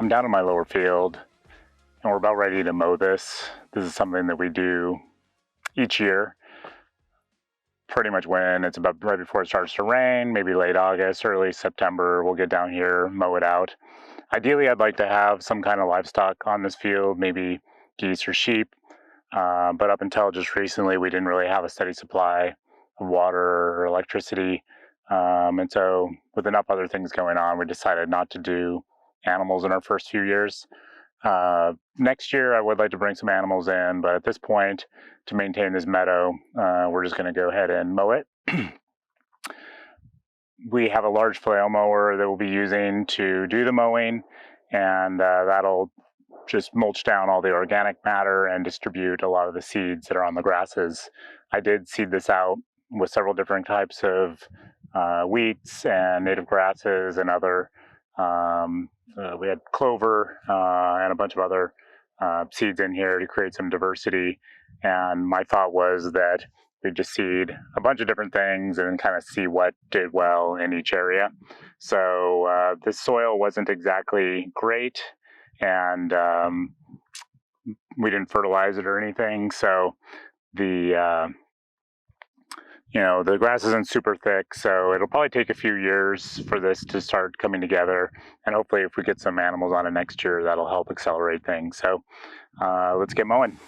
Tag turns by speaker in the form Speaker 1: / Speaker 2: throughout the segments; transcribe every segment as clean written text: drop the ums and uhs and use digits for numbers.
Speaker 1: I'm down in my lower field and we're about ready to mow this. This is something that we do each year, pretty much when it's about right before it starts to rain, maybe late August, early September, we'll get down here, mow it out. Ideally, I'd like to have some kind of livestock on this field, maybe geese or sheep, but up until just recently, we didn't really have a steady supply of water or electricity. And so with enough other things going on, we decided not to do animals in our first few years. Next year, I would like to bring some animals in, but at this point, to maintain this meadow, we're just going to go ahead and mow it. We have a large flail mower that we'll be using to do the mowing, and that'll just mulch down all the organic matter and distribute a lot of the seeds that are on the grasses. I did seed this out with several different types of wheats and native grasses and other, we had clover and a bunch of other seeds in here to create some diversity. And my thought was that we just seed a bunch of different things and kind of see what did well in each area. So the soil wasn't exactly great, and we didn't fertilize it or anything. So the the grass isn't super thick, so it'll probably take a few years for this to start coming together. And hopefully if we get some animals on it next year, that'll help accelerate things. So let's get mowing.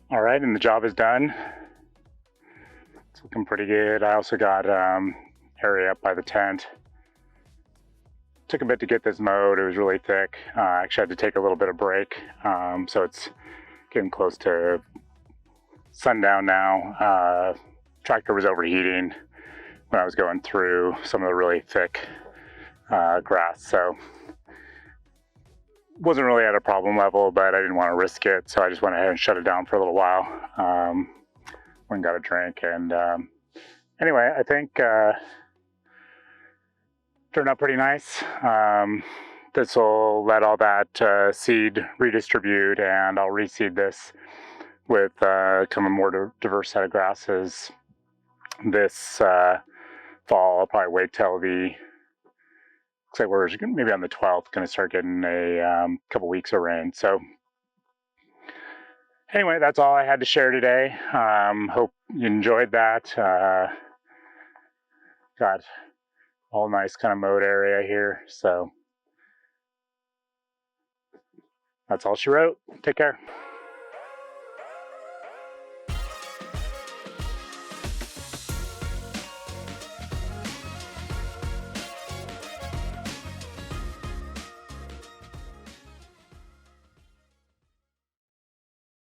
Speaker 1: All right, and the job is done. It's looking pretty good. I also got area up by the tent. Took a bit to get this mowed. It was really thick. I actually had to take a little bit of break. So it's getting close to sundown now. Tractor was overheating when I was going through some of the really thick grass. So wasn't really at a problem level, but I didn't want to risk it, so I just went ahead and shut it down for a little while. Went and got a drink, and anyway, I think turned out pretty nice. This will let all that seed redistribute, and I'll reseed this with kind of a more diverse set of grasses this fall. I'll probably wait till looks like we're maybe on the 12th going to start getting a couple weeks of rain. So anyway, that's all I had to share today. Hope you enjoyed that. Got all nice kind of mowed area here. So that's all she wrote. Take care.